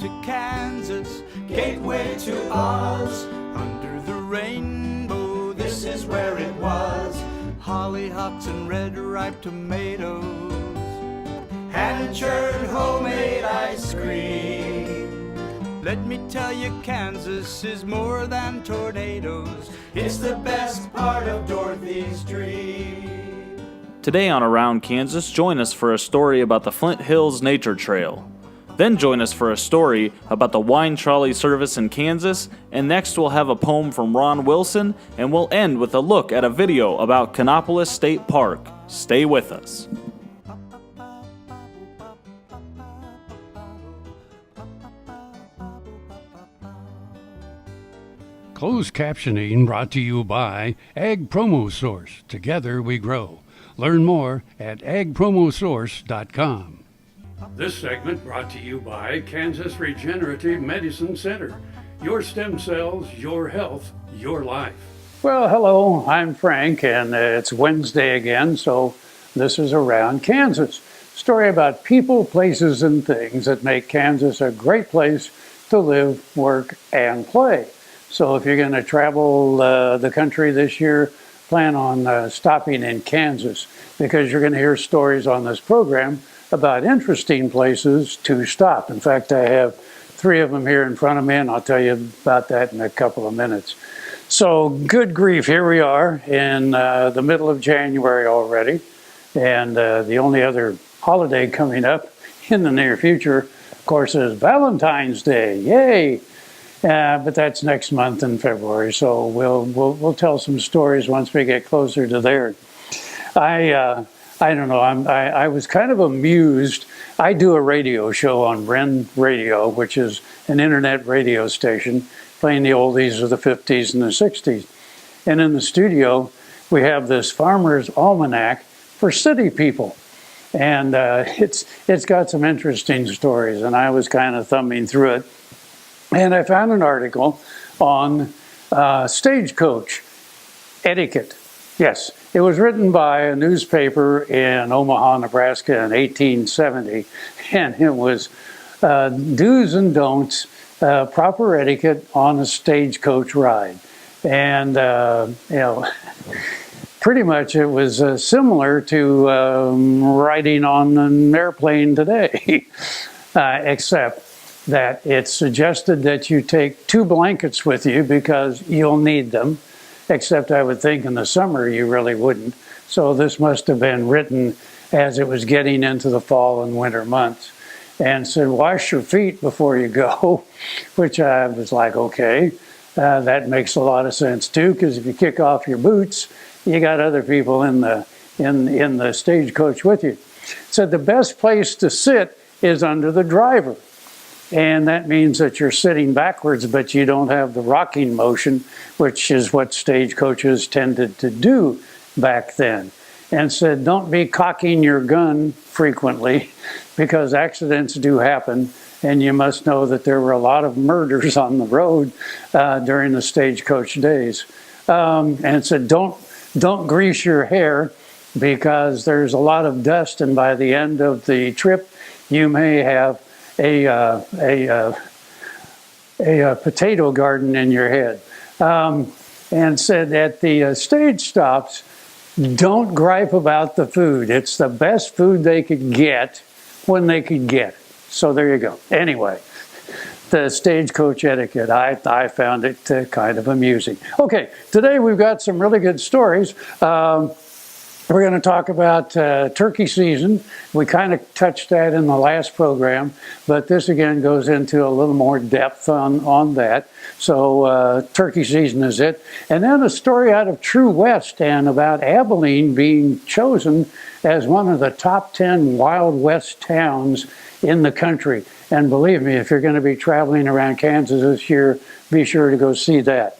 to Kansas, gateway to Oz. Under the rainbow, this is where it was. Hollyhocks and red ripe tomatoes, hand-churned homemade ice cream. Let me tell you, Kansas is more than tornadoes. It's the best part of Dorothy's dream. Today on Around Kansas, join us for a story about the Flint Hills Nature Trail. Then join us for a story about the wine trolley service in Kansas, and next we'll have a poem from Ron Wilson, and we'll end with a look at a video about Kannapolis State Park. Stay with us. Closed captioning brought to you by Ag Promo Source. Together we grow. Learn more at agpromosource.com. This segment brought to you by Kansas Regenerative Medicine Center. Your stem cells, your health, your life. Well, hello, I'm Frank, and it's Wednesday again, so this is Around Kansas. Story about people, places, and things that make Kansas a great place to live, work, and play. So if you're going to travel the country this year, plan on stopping in Kansas, because you're going to hear stories on this program about interesting places to stop. In fact, I have 3 of them here in front of me, and I'll tell you about that in a couple of minutes. So, good grief, here we are in the middle of January already, and the only other holiday coming up in the near future, of course, is Valentine's Day. Yay! But that's next month in February, so we'll tell some stories once we get closer to there. I don't know, I was kind of amused. I do a radio show on Ren Radio, which is an internet radio station, playing the oldies of the 50s and the 60s. And in the studio, we have this Farmer's Almanac for city people. And it's got some interesting stories, and I was kind of thumbing through it. And I found an article on stagecoach etiquette. Yes, it was written by a newspaper in Omaha, Nebraska in 1870, and it was do's and don'ts, proper etiquette on a stagecoach ride. And, pretty much it was similar to riding on an airplane today, except that it suggested that you take 2 blankets with you because you'll need them. Except I would think in the summer you really wouldn't. So this must have been written as it was getting into the fall and winter months. And said, wash your feet before you go, which I was like, okay, that makes a lot of sense too, because if you kick off your boots, you got other people in the stagecoach with you. Said the best place to sit is under the driver. And that means that you're sitting backwards, but you don't have the rocking motion, which is what stagecoaches tended to do back then. And said, don't be cocking your gun frequently, because accidents do happen. And you must know that there were a lot of murders on the road during the stagecoach days. And said, don't grease your hair, because there's a lot of dust, and by the end of the trip, you may have a potato garden in your head. And said at the stage stops, don't gripe about the food. It's the best food they could get when they could get it. So there you go. Anyway, the stagecoach etiquette, I found it kind of amusing. Okay, today we've got some really good stories. We're going to talk about turkey season. We kind of touched that in the last program, but this again goes into a little more depth on that. So turkey season is it. And then a story out of True West and about Abilene being chosen as one of the top 10 Wild West towns in the country. And believe me, if you're going to be traveling around Kansas this year, be sure to go see that.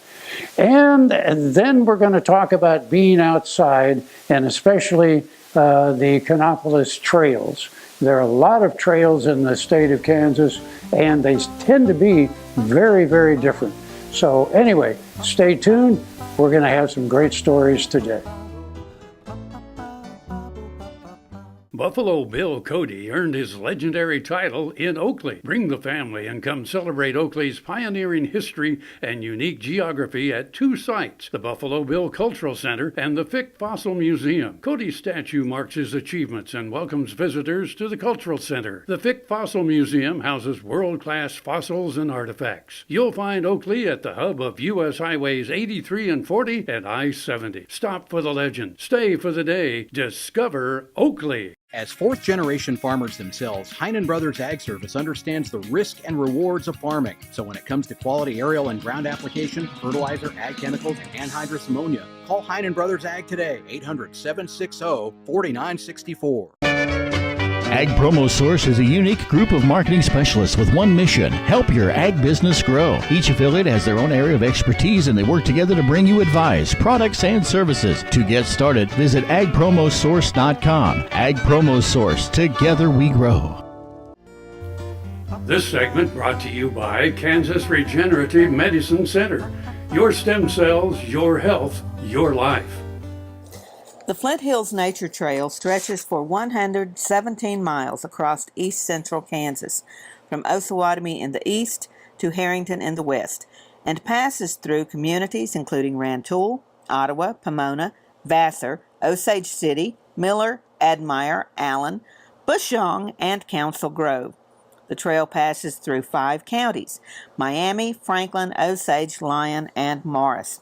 And then we're going to talk about being outside, and especially the Kannapolis trails. There are a lot of trails in the state of Kansas, and they tend to be very, very different. So anyway, stay tuned. We're going to have some great stories today. Buffalo Bill Cody earned his legendary title in Oakley. Bring the family and come celebrate Oakley's pioneering history and unique geography at two sites, the Buffalo Bill Cultural Center and the Fick Fossil Museum. Cody's statue marks his achievements and welcomes visitors to the Cultural Center. The Fick Fossil Museum houses world-class fossils and artifacts. You'll find Oakley at the hub of U.S. Highways 83 and 40 and I-70. Stop for the legend. Stay for the day. Discover Oakley. As fourth-generation farmers themselves, Heinen Brothers Ag Service understands the risk and rewards of farming. So when it comes to quality aerial and ground application, fertilizer, ag chemicals, and anhydrous ammonia, call Heinen Brothers Ag today, 800-760-4964. Ag Promo Source is a unique group of marketing specialists with one mission: help your ag business grow. Each affiliate has their own area of expertise, and they work together to bring you advice, products, and services. To get started, visit agpromosource.com. Ag Promo Source. Together we grow. This segment brought to you by Kansas Regenerative Medicine Center. Your stem cells, your health, your life. The Flint Hills Nature Trail stretches for 117 miles across east central Kansas, from Osawatomie in the east to Harrington in the west, and passes through communities including Rantoul, Ottawa, Pomona, Vassar, Osage City, Miller, Admire, Allen, Bushong, and Council Grove. The trail passes through 5 counties: Miami, Franklin, Osage, Lyon, and Morris.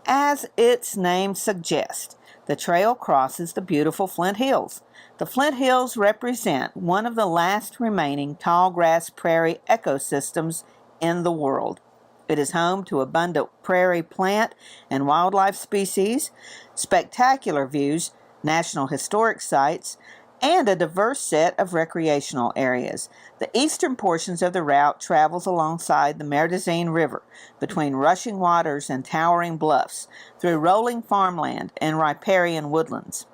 As its name suggests, the trail crosses the beautiful Flint Hills. The Flint Hills represent one of the last remaining tall grass prairie ecosystems in the world. It is home to abundant prairie plant and wildlife species, spectacular views, national historic sites, and a diverse set of recreational areas. The eastern portions of the route travels alongside the Merdazine River, between rushing waters and towering bluffs, through rolling farmland and riparian woodlands.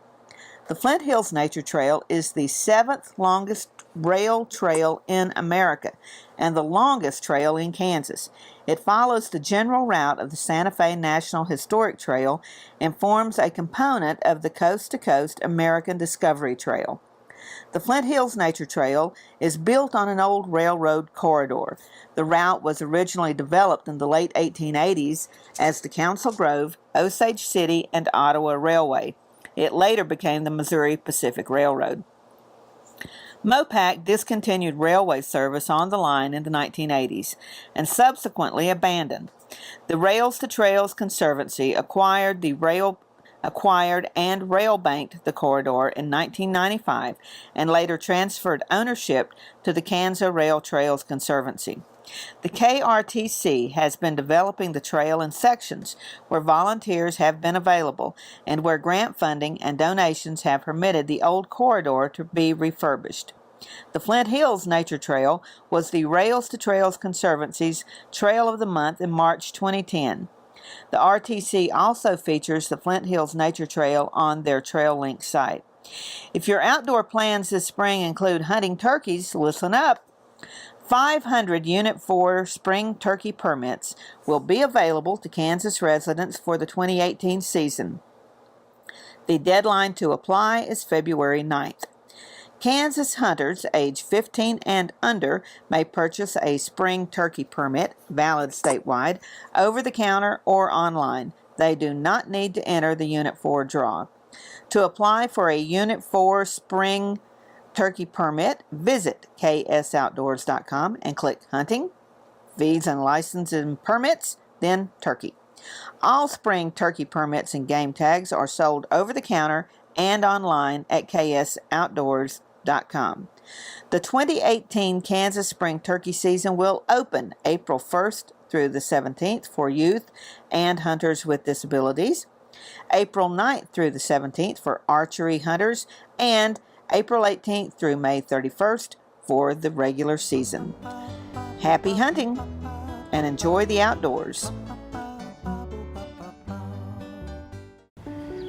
The Flint Hills Nature Trail is the 7th longest rail trail in America and the longest trail in Kansas. It follows the general route of the Santa Fe National Historic Trail and forms a component of the Coast to Coast American Discovery Trail. The Flint Hills Nature Trail is built on an old railroad corridor. The route was originally developed in the late 1880s as the Council Grove, Osage City, and Ottawa Railway. It later became the Missouri Pacific Railroad. Mopac discontinued railway service on the line in the 1980s and subsequently abandoned. The Rails to Trails Conservancy acquired and rail banked the corridor in 1995 and later transferred ownership to the Kansas Rail Trails Conservancy. The KRTC has been developing the trail in sections where volunteers have been available and where grant funding and donations have permitted the old corridor to be refurbished. The Flint Hills Nature Trail was the Rails to Trails Conservancy's Trail of the Month in March 2010. The RTC also features the Flint Hills Nature Trail on their Trail Link site. If your outdoor plans this spring include hunting turkeys, listen up. 500 Unit 4 spring turkey permits will be available to Kansas residents for the 2018 season. The deadline to apply is February 9th. Kansas hunters age 15 and under may purchase a spring turkey permit, valid statewide, over the counter or online. They do not need to enter the Unit 4 draw. To apply for a Unit 4 spring turkey permit, visit ksoutdoors.com and click Hunting, Fees and Licensing Permits, then Turkey. All spring turkey permits and game tags are sold over the counter and online at ksoutdoors.com. The 2018 Kansas spring turkey season will open April 1st through the 17th for youth and hunters with disabilities, April 9th through the 17th for archery hunters, and April 18th through May 31st for the regular season. Happy hunting and enjoy the outdoors.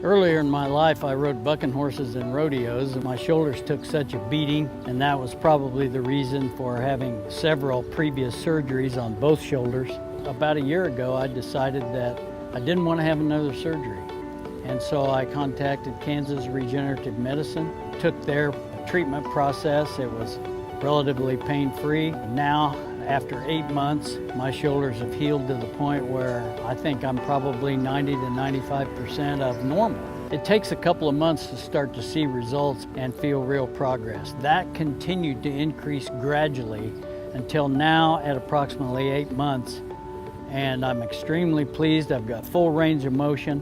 Earlier in my life, I rode bucking horses in rodeos, and my shoulders took such a beating, and that was probably the reason for having several previous surgeries on both shoulders. About a year ago, I decided that I didn't want to have another surgery. And so I contacted Kansas Regenerative Medicine, took their treatment process. It was relatively pain-free. Now, after 8 months, my shoulders have healed to the point where I think I'm probably 90 to 95% of normal. It takes a couple of months to start to see results and feel real progress. That continued to increase gradually until now at approximately 8 months. And I'm extremely pleased. I've got full range of motion.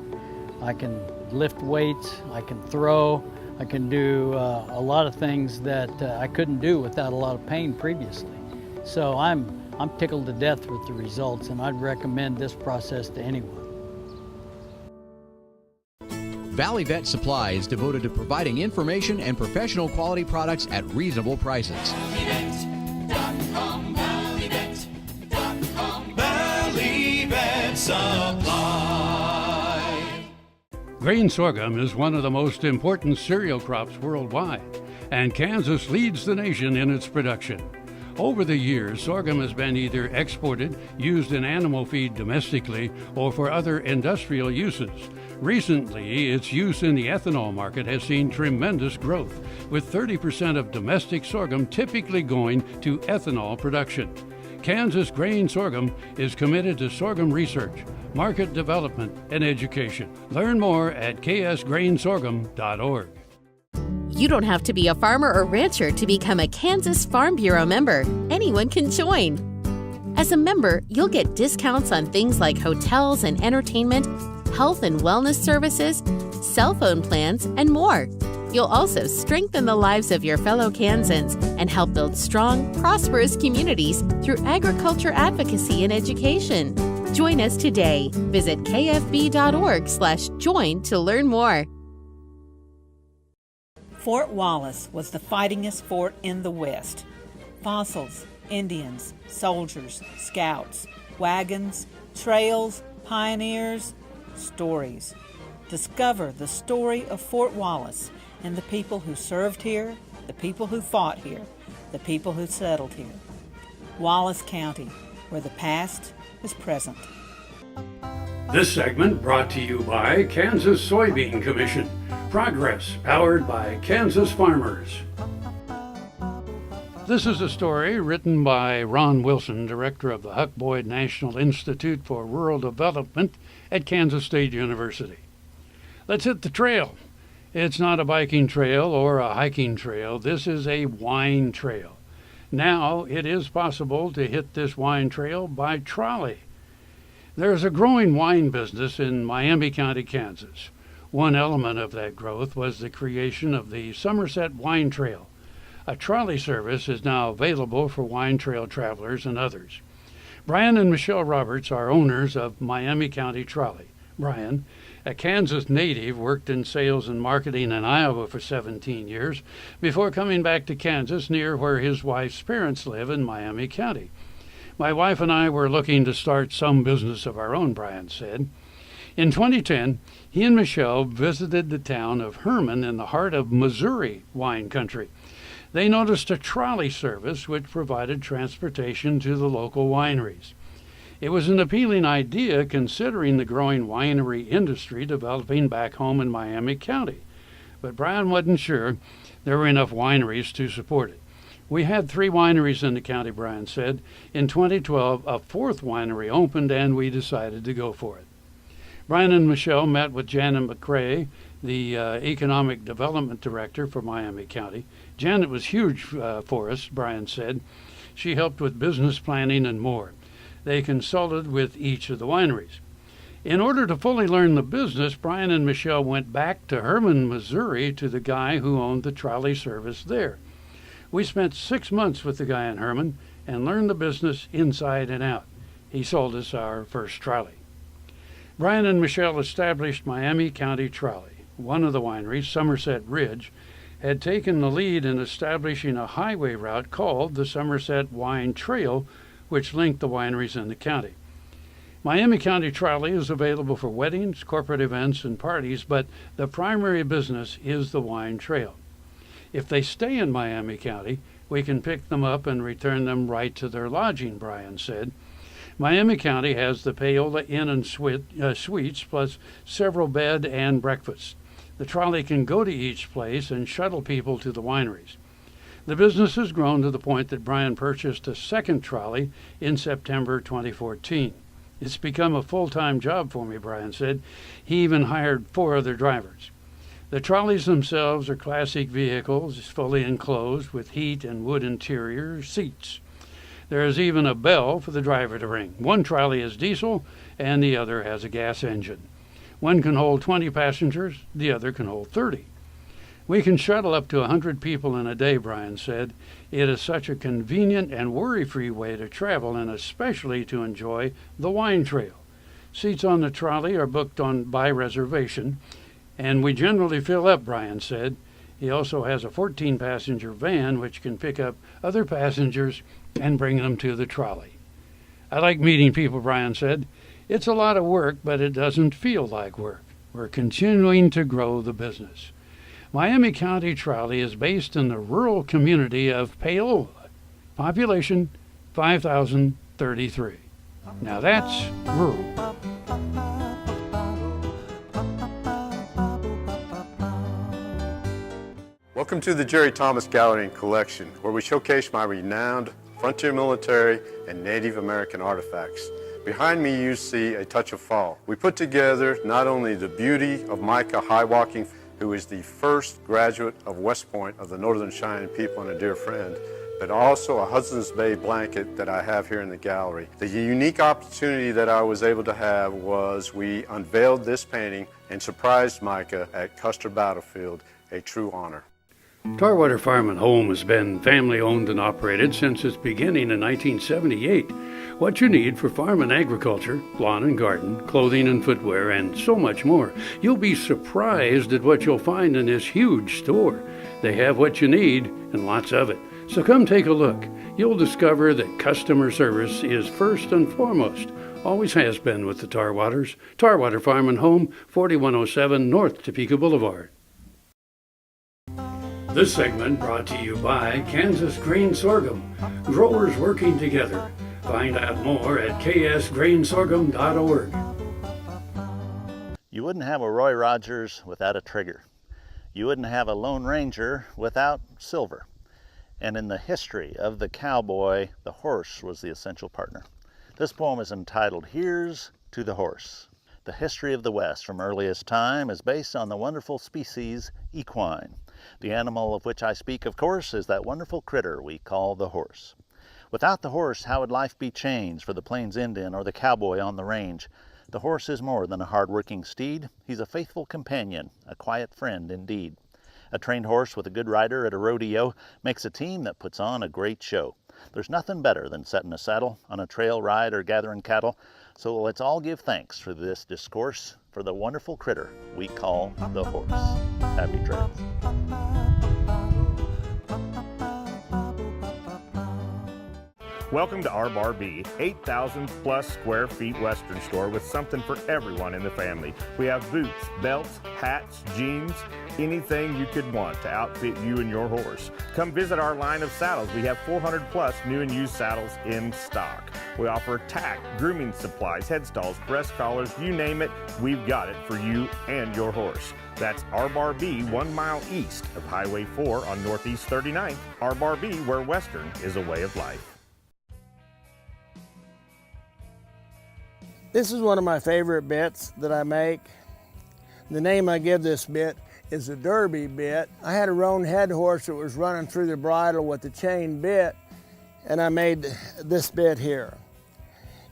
I can lift weights, I can throw, I can do a lot of things that I couldn't do without a lot of pain previously. So I'm tickled to death with the results, and I'd recommend this process to anyone. Valley Vet Supply is devoted to providing information and professional quality products at reasonable prices. Valley Vet Supply. Grain sorghum is one of the most important cereal crops worldwide, and Kansas leads the nation in its production. Over the years, sorghum has been either exported, used in animal feed domestically, or for other industrial uses. Recently, its use in the ethanol market has seen tremendous growth, with 30% of domestic sorghum typically going to ethanol production. Kansas Grain Sorghum is committed to sorghum research, market development, and education. Learn more at ksgrainsorghum.org. You don't have to be a farmer or rancher to become a Kansas Farm Bureau member. Anyone can join. As a member, you'll get discounts on things like hotels and entertainment, health and wellness services, cell phone plans, and more. You'll also strengthen the lives of your fellow Kansans and help build strong, prosperous communities through agriculture advocacy and education. Join us today. Visit kfb.org/join to learn more. Fort Wallace was the fightingest fort in the West. Fossils, Indians, soldiers, scouts, wagons, trails, pioneers, stories. Discover the story of Fort Wallace and the people who served here, the people who fought here, the people who settled here. Wallace County, where the past is present. This segment brought to you by Kansas Soybean Commission. Progress powered by Kansas farmers. This is a story written by Ron Wilson, director of the Huck Boyd National Institute for Rural Development at Kansas State University. Let's hit the trail. It's not a biking trail or a hiking trail. This is a wine trail. Now it is possible to hit this wine trail by trolley. There's a growing wine business in Miami County, Kansas. One element of that growth was the creation of the Somerset Wine Trail. A trolley service is now available for wine trail travelers and others. Brian and Michelle Roberts are owners of Miami County Trolley. Brian, a Kansas native, worked in sales and marketing in Iowa for 17 years before coming back to Kansas, near where his wife's parents live in Miami County. My wife and I were looking to start some business of our own, Brian said. In 2010, he and Michelle visited the town of Herman in the heart of Missouri wine country. They noticed a trolley service which provided transportation to the local wineries. It was an appealing idea considering the growing winery industry developing back home in Miami County. But Brian wasn't sure there were enough wineries to support it. We had 3 wineries in the county, Brian said. In 2012, a 4th winery opened and we decided to go for it. Brian and Michelle met with Janet McCrae, the Economic Development Director for Miami County. Janet was huge for us, Brian said. She helped with business planning and more. They consulted with each of the wineries. In order to fully learn the business, Brian and Michelle went back to Herman, Missouri, to the guy who owned the trolley service there. We spent 6 months with the guy in Herman and learned the business inside and out. He sold us our first trolley. Brian and Michelle established Miami County Trolley. One of the wineries, Somerset Ridge, had taken the lead in establishing a highway route called the Somerset Wine Trail, which linked the wineries in the county. Miami County Trolley is available for weddings, corporate events, and parties, but the primary business is the wine trail. If they stay in Miami County, we can pick them up and return them right to their lodging, Brian said. Miami County has the Paola Inn and Suites, plus several bed and breakfasts. The trolley can go to each place and shuttle people to the wineries. The business has grown to the point that Brian purchased a second trolley in September 2014. It's become a full-time job for me, Brian said. He even hired 4 other drivers. The trolleys themselves are classic vehicles, fully enclosed with heat and wood interior seats. There is even a bell for the driver to ring. One trolley is diesel and the other has a gas engine. One can hold 20 passengers, the other can hold 30. We can shuttle up to 100 people in a day, Brian said. It is such a convenient and worry-free way to travel, and especially to enjoy the wine trail. Seats on the trolley are booked by reservation, and we generally fill up, Brian said. He also has a 14-passenger van which can pick up other passengers and bring them to the trolley. I like meeting people, Brian said. It's a lot of work, but it doesn't feel like work. We're continuing to grow the business. Miami County Trolley is based in the rural community of Paola. Population 5,033. Now that's rural. Welcome to the Jerry Thomas Gallery and Collection, where we showcase my renowned frontier military and Native American artifacts. Behind me you see a touch of fall. We put together not only the beauty of Micah Highwalking, who is the first graduate of West Point of the Northern Cheyenne people and a dear friend, but also a Hudson's Bay blanket that I have here in the gallery. The unique opportunity that I was able to have was we unveiled this painting and surprised Micah at Custer Battlefield, a true honor. Tarwater Farm and Home has been family-owned and operated since its beginning in 1978. What you need for farm and agriculture, lawn and garden, clothing and footwear, and so much more. You'll be surprised at what you'll find in this huge store. They have what you need and lots of it. So come take a look. You'll discover that customer service is first and foremost. Always has been with the Tarwaters. Tarwater Farm and Home, 4107 North Topeka Boulevard. This segment brought to you by Kansas Grain Sorghum, growers working together. Find out more at ksgrainsorghum.org. You wouldn't have a Roy Rogers without a trigger. You wouldn't have a Lone Ranger without silver. And in the history of the cowboy, the horse was the essential partner. This poem is entitled, Here's to the Horse. The history of the West from earliest time is based on the wonderful species equine. The animal of which I speak, of course, is that wonderful critter we call the horse. Without the horse, how would life be changed for the Plains Indian or the cowboy on the range? The horse is more than a hard-working steed. He's a faithful companion, a quiet friend indeed. A trained horse with a good rider at a rodeo makes a team that puts on a great show. There's nothing better than setting a saddle on a trail ride or gathering cattle. So let's all give thanks for this discourse for the wonderful critter we call the horse. Happy trails. Welcome to our Bar B, 8,000 plus square feet Western store with something for everyone in the family. We have boots, belts, hats, jeans, anything you could want to outfit you and your horse. Come visit our line of saddles. We have 400 plus new and used saddles in stock. We offer tack, grooming supplies, headstalls, breast collars, you name it, we've got it for you and your horse. That's our Bar B, 1 mile east of Highway 4 on Northeast 39th. Our Bar B, where Western is a way of life. This is one of my favorite bits that I make. The name I give this bit is the Derby bit. I had a roan head horse that was running through the bridle with the chain bit, and I made this bit here.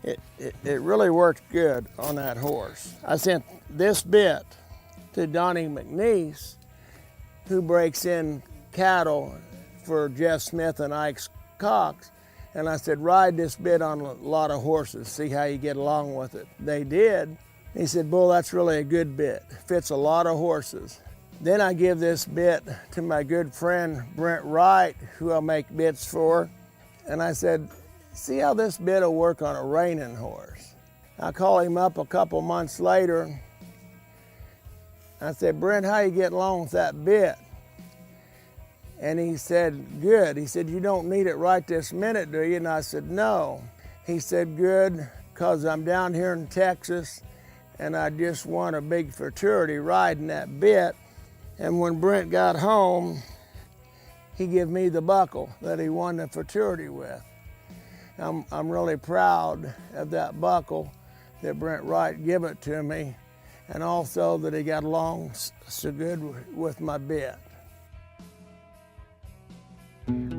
It really worked good on that horse. I sent this bit to Donnie McNeese, who breaks in cattle for Jeff Smith and Ike Cox. And I said, ride this bit on a lot of horses, see how you get along with it. They did. He said, Bull, that's really a good bit. Fits a lot of horses. Then I give this bit to my good friend, Brent Wright, who I make bits for. And I said, see how this bit will work on a reining horse. I call him up a couple months later. I said, Brent, how you get along with that bit? And he said, good. He said, you don't need it right this minute, do you? And I said, no. He said, good, because I'm down here in Texas and I just won a big fraternity riding that bit. And when Brent got home, he gave me the buckle that he won the fraternity with. I'm really proud of that buckle that Brent Wright gave it to me, and also that he got along so good with my bit.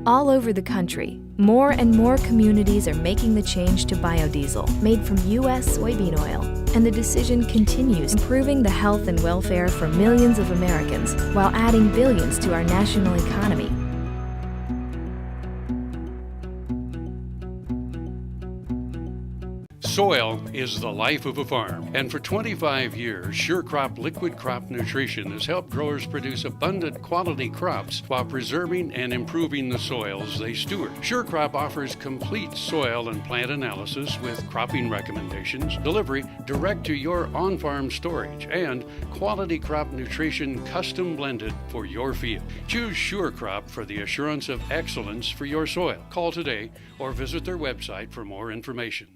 All over the country, more and more communities are making the change to biodiesel made from U.S. soybean oil, and the decision continues improving the health and welfare for millions of Americans while adding billions to our national economy. Soil is the life of a farm, and for 25 years, SureCrop Liquid Crop Nutrition has helped growers produce abundant quality crops while preserving and improving the soils they steward. SureCrop offers complete soil and plant analysis with cropping recommendations, delivery direct to your on-farm storage, and quality crop nutrition custom blended for your field. Choose SureCrop for the assurance of excellence for your soil. Call today or visit their website for more information.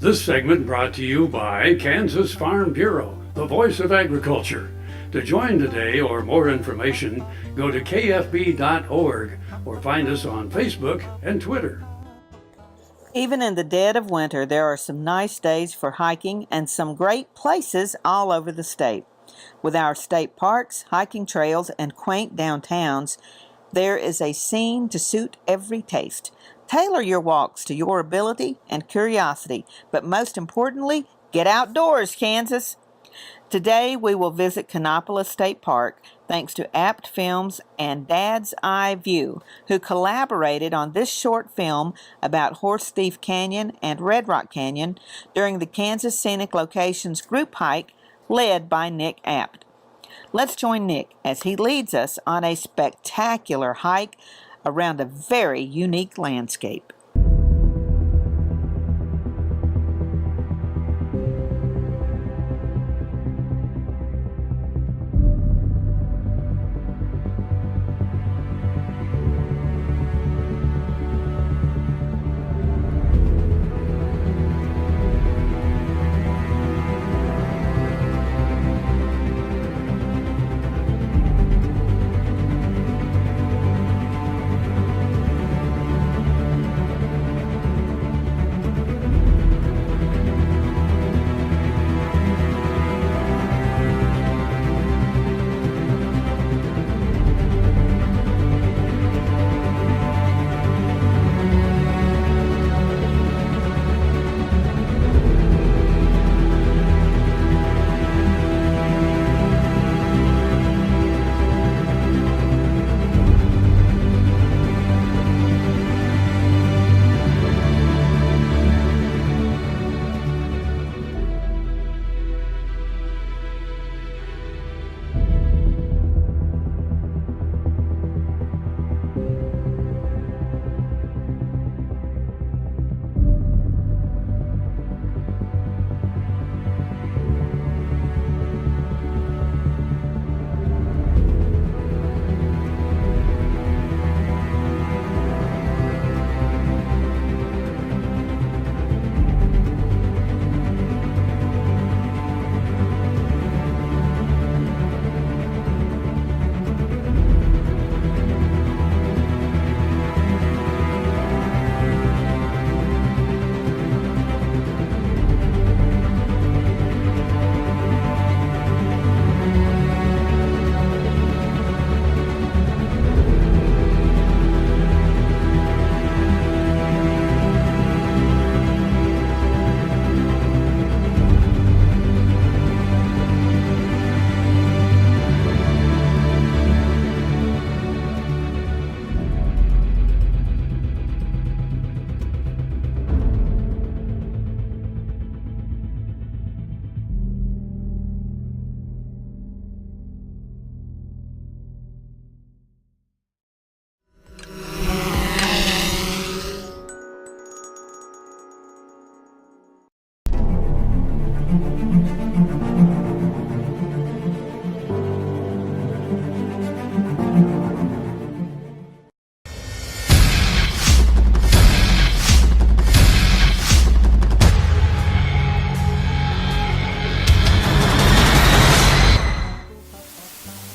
This segment brought to you by Kansas Farm Bureau, the voice of agriculture. To join today or more information, go to kfb.org or find us on Facebook and Twitter. Even in the dead of winter, there are some nice days for hiking and some great places all over the state. With our state parks, hiking trails, and quaint downtowns, there is a scene to suit every taste. Tailor your walks to your ability and curiosity, but most importantly, get outdoors, Kansas. Today we will visit Kannapolis State Park thanks to Apt Films and Dad's Eye View, who collaborated on this short film about Horse Thief Canyon and Red Rock Canyon during the Kansas Scenic Locations group hike led by Nick Apt. Let's join Nick as he leads us on a spectacular hike around a very unique landscape.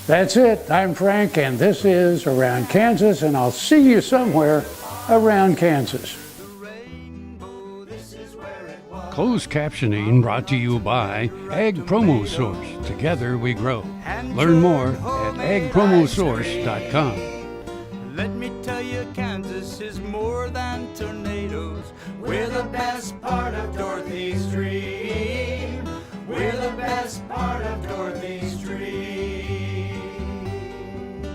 That's it. I'm Frank, and this is Around Kansas, and I'll see you somewhere around Kansas. Closed captioning brought to you by Ag Promo Source. Together we grow. Learn more at agpromosource.com. Let me tell you, Kansas is more than tornadoes. We're the best part of Dorothy Street.